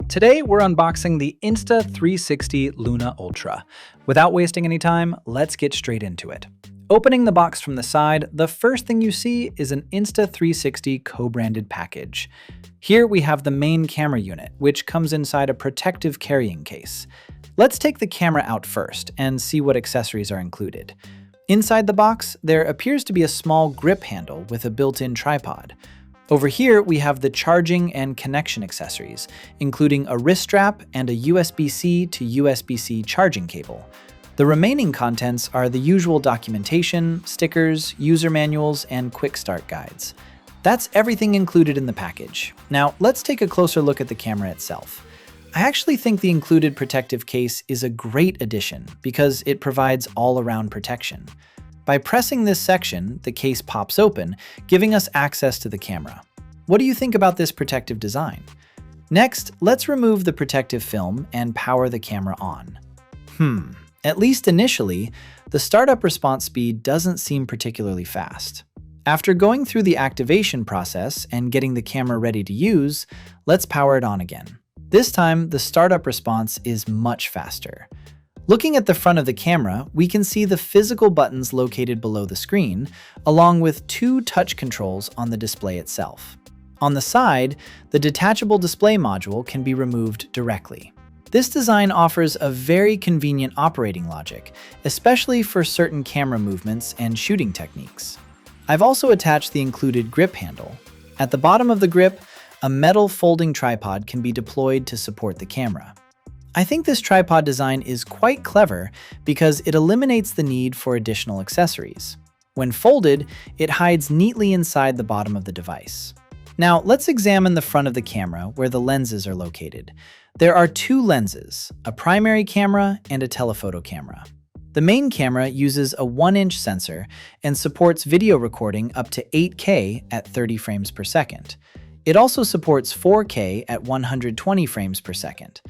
Today, we're unboxing the Insta360 Luna Ultra. Without wasting any time, let's get straight into it. Opening the box from the side, the first thing you see is an Insta360 co-branded package. Here we have the main camera unit, which comes inside a protective carrying case. Let's take the camera out first and see what accessories are included. Inside the box, there appears to be a small grip handle with a built-in tripod. Over here, we have the charging and connection accessories, including a wrist strap and a USB-C to USB-C charging cable. The remaining contents are the usual documentation, stickers, user manuals, and quick start guides. That's everything included in the package. Now, let's take a closer look at the camera itself. I actually think the included protective case is a great addition because it provides all-around protection. By pressing this section, the case pops open, giving us access to the camera. What do you think about this protective design? Next, let's remove the protective film and power the camera on. At least initially, the startup response speed doesn't seem particularly fast. After going through the activation process and getting the camera ready to use, let's power it on again. This time, the startup response is much faster. Looking at the front of the camera, we can see the physical buttons located below the screen, along with two touch controls on the display itself. On the side, the detachable display module can be removed directly. This design offers a very convenient operating logic, especially for certain camera movements and shooting techniques. I've also attached the included grip handle. At the bottom of the grip, a metal folding tripod can be deployed to support the camera. I think this tripod design is quite clever because it eliminates the need for additional accessories. When folded, it hides neatly inside the bottom of the device. Now, let's examine the front of the camera where the lenses are located. There are two lenses, a primary camera and a telephoto camera. The main camera uses a 1-inch sensor and supports video recording up to 8K at 30 frames per second. It also supports 4K at 120 frames per second.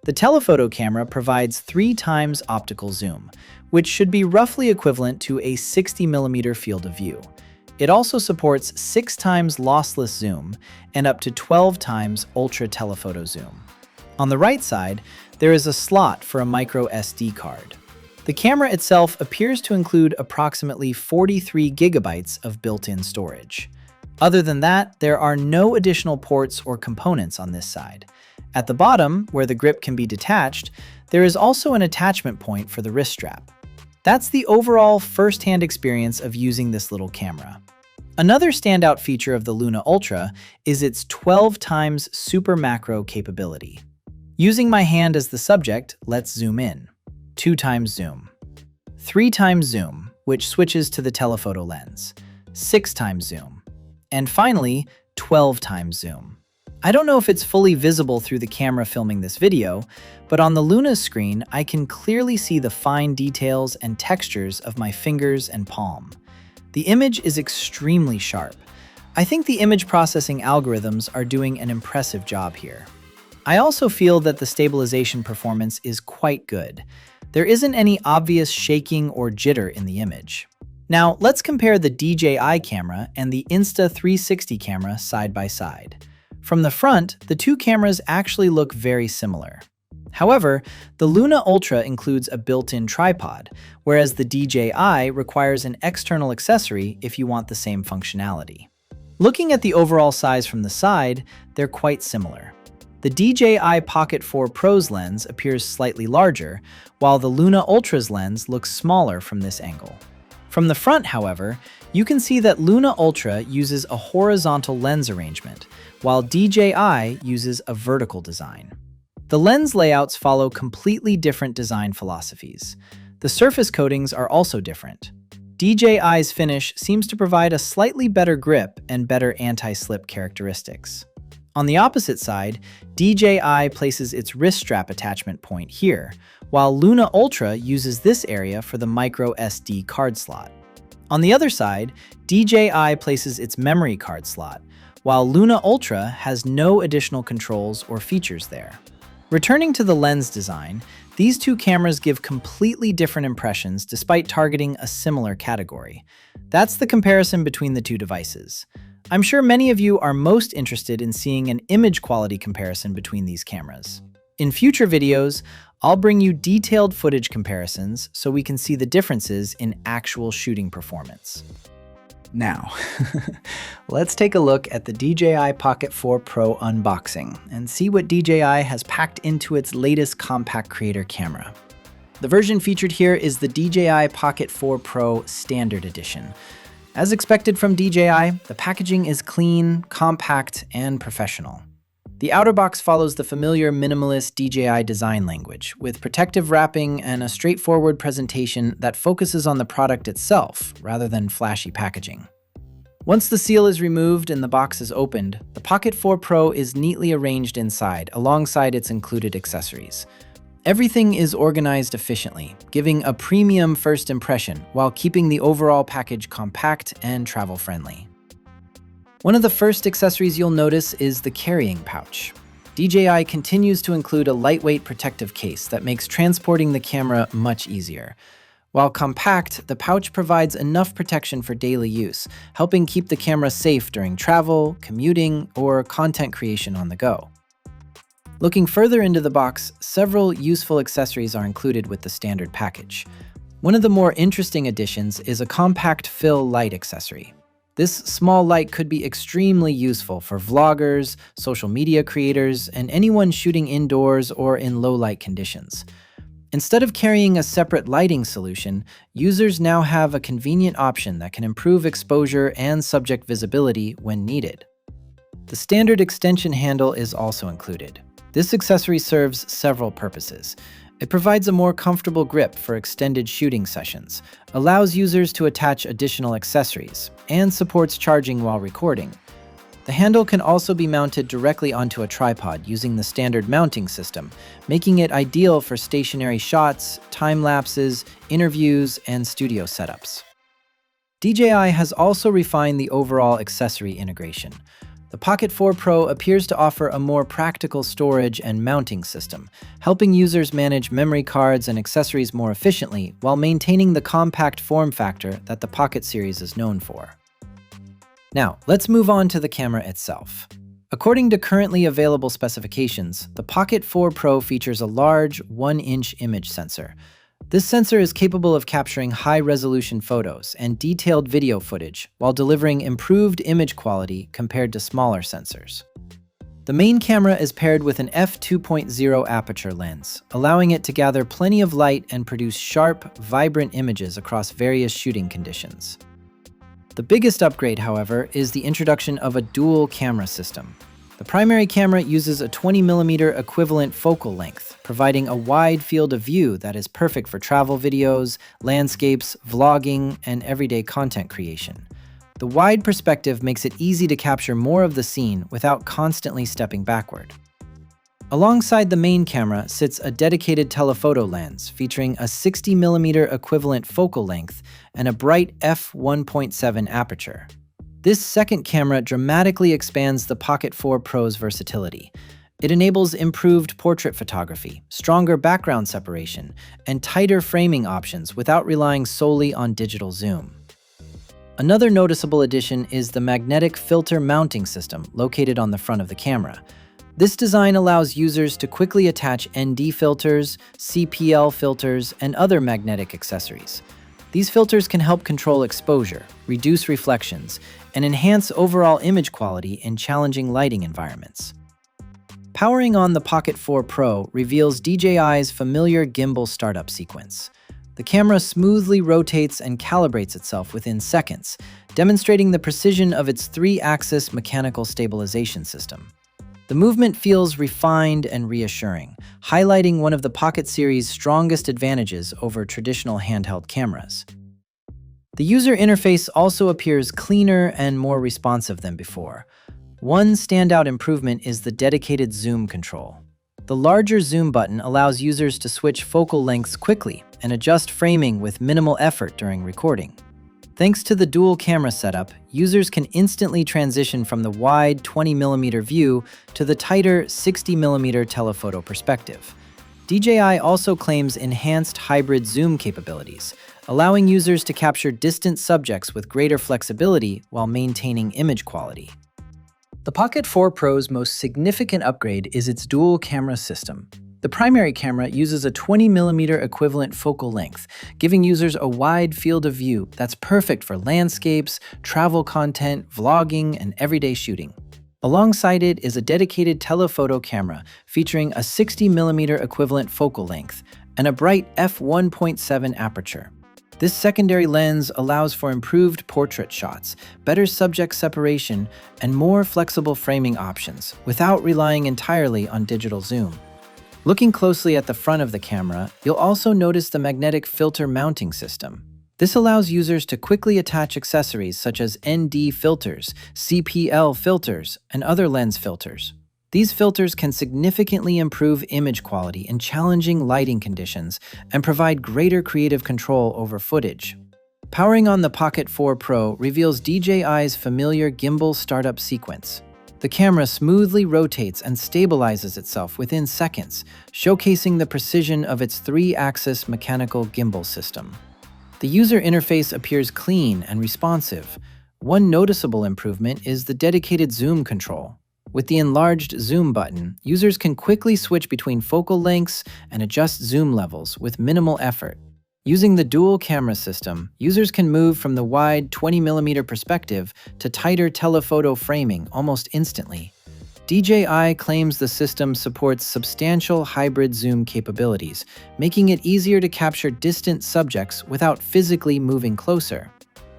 The telephoto camera provides 3 times optical zoom, which should be roughly equivalent to a 60mm field of view. It also supports 6 times lossless zoom and up to 12 times ultra telephoto zoom. On the right side, there is a slot for a micro SD card. The camera itself appears to include approximately 43 gigabytes of built-in storage. Other than that, there are no additional ports or components on this side. At the bottom, where the grip can be detached, there is also an attachment point for the wrist strap. That's the overall first-hand experience of using this little camera. Another standout feature of the Luna Ultra is its 12 times super macro capability. Using my hand as the subject, let's zoom in. 2 times zoom. 3 times zoom, which switches to the telephoto lens. 6 times zoom. And finally, 12 times zoom. I don't know if it's fully visible through the camera filming this video, but on the Luna's screen, I can clearly see the fine details and textures of my fingers and palm. The image is extremely sharp. I think the image processing algorithms are doing an impressive job here. I also feel that the stabilization performance is quite good. There isn't any obvious shaking or jitter in the image. Now, let's compare the DJI camera and the Insta360 camera side by side. From the front, the two cameras actually look very similar. However, the Luna Ultra includes a built-in tripod, whereas the DJI requires an external accessory if you want the same functionality. Looking at the overall size from the side, they're quite similar. The DJI Pocket 4 Pro's lens appears slightly larger, while the Luna Ultra's lens looks smaller from this angle. From the front, however, you can see that Luna Ultra uses a horizontal lens arrangement, while DJI uses a vertical design. The lens layouts follow completely different design philosophies. The surface coatings are also different. DJI's finish seems to provide a slightly better grip and better anti-slip characteristics. On the opposite side, DJI places its wrist strap attachment point here, while Luna Ultra uses this area for the micro SD card slot. On the other side, DJI places its memory card slot, while Luna Ultra has no additional controls or features there. Returning to the lens design, these two cameras give completely different impressions despite targeting a similar category. That's the comparison between the two devices. I'm sure many of you are most interested in seeing an image quality comparison between these cameras. In future videos, I'll bring you detailed footage comparisons so we can see the differences in actual shooting performance. Now, let's take a look at the DJI Pocket 4 Pro unboxing and see what DJI has packed into its latest compact creator camera. The version featured here is the DJI Pocket 4 Pro Standard Edition. As expected from DJI, the packaging is clean, compact, and professional. The outer box follows the familiar minimalist DJI design language, with protective wrapping and a straightforward presentation that focuses on the product itself rather than flashy packaging. Once the seal is removed and the box is opened, the Pocket 4 Pro is neatly arranged inside, alongside its included accessories. Everything is organized efficiently, giving a premium first impression while keeping the overall package compact and travel-friendly. One of the first accessories you'll notice is the carrying pouch. DJI continues to include a lightweight protective case that makes transporting the camera much easier. While compact, the pouch provides enough protection for daily use, helping keep the camera safe during travel, commuting, or content creation on the go. Looking further into the box, several useful accessories are included with the standard package. One of the more interesting additions is a compact fill light accessory. This small light could be extremely useful for vloggers, social media creators, and anyone shooting indoors or in low light conditions. Instead of carrying a separate lighting solution, users now have a convenient option that can improve exposure and subject visibility when needed. The standard extension handle is also included. This accessory serves several purposes. It provides a more comfortable grip for extended shooting sessions, allows users to attach additional accessories, and supports charging while recording. The handle can also be mounted directly onto a tripod using the standard mounting system, making it ideal for stationary shots, time lapses, interviews, and studio setups. DJI has also refined the overall accessory integration. The Pocket 4 Pro appears to offer a more practical storage and mounting system, helping users manage memory cards and accessories more efficiently while maintaining the compact form factor that the Pocket series is known for. Now, let's move on to the camera itself. According to currently available specifications, the Pocket 4 Pro features a large 1-inch image sensor. This sensor is capable of capturing high-resolution photos and detailed video footage while delivering improved image quality compared to smaller sensors. The main camera is paired with an f2.0 aperture lens, allowing it to gather plenty of light and produce sharp, vibrant images across various shooting conditions. The biggest upgrade, however, is the introduction of a dual camera system. The primary camera uses a 20mm equivalent focal length, providing a wide field of view that is perfect for travel videos, landscapes, vlogging, and everyday content creation. The wide perspective makes it easy to capture more of the scene without constantly stepping backward. Alongside the main camera sits a dedicated telephoto lens featuring a 60mm equivalent focal length and a bright f1.7 aperture. This second camera dramatically expands the Pocket 4 Pro's versatility. It enables improved portrait photography, stronger background separation, and tighter framing options without relying solely on digital zoom. Another noticeable addition is the magnetic filter mounting system located on the front of the camera. This design allows users to quickly attach ND filters, CPL filters, and other magnetic accessories. These filters can help control exposure, reduce reflections, and enhance overall image quality in challenging lighting environments. Powering on the Pocket 4 Pro reveals DJI's familiar gimbal startup sequence. The camera smoothly rotates and calibrates itself within seconds, demonstrating the precision of its 3-axis mechanical stabilization system. The movement feels refined and reassuring, highlighting one of the Pocket series' strongest advantages over traditional handheld cameras. The user interface also appears cleaner and more responsive than before. One standout improvement is the dedicated zoom control. The larger zoom button allows users to switch focal lengths quickly and adjust framing with minimal effort during recording. Thanks to the dual camera setup, users can instantly transition from the wide 20mm view to the tighter 60mm telephoto perspective. DJI also claims enhanced hybrid zoom capabilities, allowing users to capture distant subjects with greater flexibility while maintaining image quality. The Pocket 4 Pro's most significant upgrade is its dual camera system. The primary camera uses a 20mm equivalent focal length, giving users a wide field of view that's perfect for landscapes, travel content, vlogging, and everyday shooting. Alongside it is a dedicated telephoto camera featuring a 60mm equivalent focal length and a bright f1.7 aperture. This secondary lens allows for improved portrait shots, better subject separation, and more flexible framing options without relying entirely on digital zoom. Looking closely at the front of the camera, you'll also notice the magnetic filter mounting system. This allows users to quickly attach accessories such as ND filters, CPL filters, and other lens filters. These filters can significantly improve image quality in challenging lighting conditions and provide greater creative control over footage. Powering on the Pocket 4 Pro reveals DJI's familiar gimbal startup sequence. The camera smoothly rotates and stabilizes itself within seconds, showcasing the precision of its 3-axis mechanical gimbal system. The user interface appears clean and responsive. One noticeable improvement is the dedicated zoom control. With the enlarged zoom button, users can quickly switch between focal lengths and adjust zoom levels with minimal effort. Using the dual camera system, users can move from the wide 20mm perspective to tighter telephoto framing almost instantly. DJI claims the system supports substantial hybrid zoom capabilities, making it easier to capture distant subjects without physically moving closer.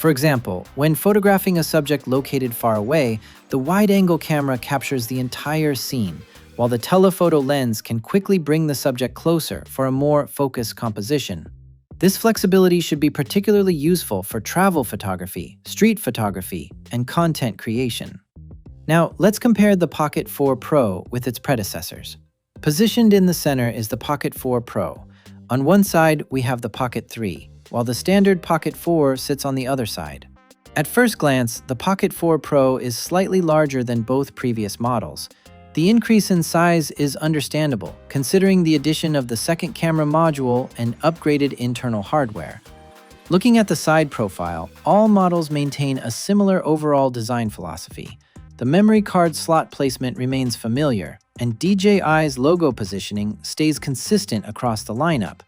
For example, when photographing a subject located far away, the wide-angle camera captures the entire scene, while the telephoto lens can quickly bring the subject closer for a more focused composition. This flexibility should be particularly useful for travel photography, street photography, and content creation. Now, let's compare the Pocket 4 Pro with its predecessors. Positioned in the center is the Pocket 4 Pro. On one side, we have the Pocket 3, while the standard Pocket 4 sits on the other side. At first glance, the Pocket 4 Pro is slightly larger than both previous models. The increase in size is understandable, considering the addition of the second camera module and upgraded internal hardware. Looking at the side profile, all models maintain a similar overall design philosophy. The memory card slot placement remains familiar, and DJI's logo positioning stays consistent across the lineup.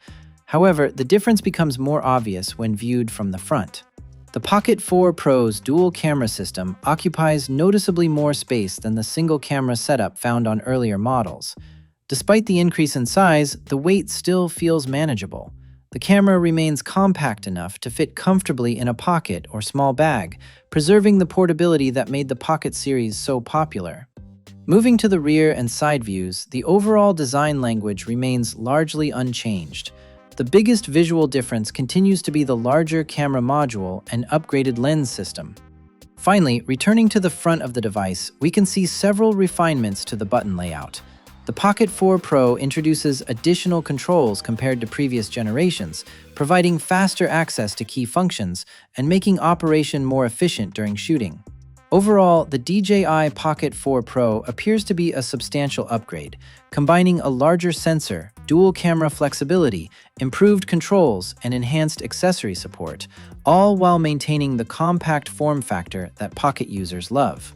However, the difference becomes more obvious when viewed from the front. The Pocket 4 Pro's dual camera system occupies noticeably more space than the single camera setup found on earlier models. Despite the increase in size, the weight still feels manageable. The camera remains compact enough to fit comfortably in a pocket or small bag, preserving the portability that made the Pocket series so popular. Moving to the rear and side views, the overall design language remains largely unchanged. The biggest visual difference continues to be the larger camera module and upgraded lens system. Finally, returning to the front of the device, we can see several refinements to the button layout. The Pocket 4 Pro introduces additional controls compared to previous generations, providing faster access to key functions and making operation more efficient during shooting. Overall, the DJI Pocket 4 Pro appears to be a substantial upgrade, combining a larger sensor, dual camera flexibility, improved controls, and enhanced accessory support, all while maintaining the compact form factor that Pocket users love.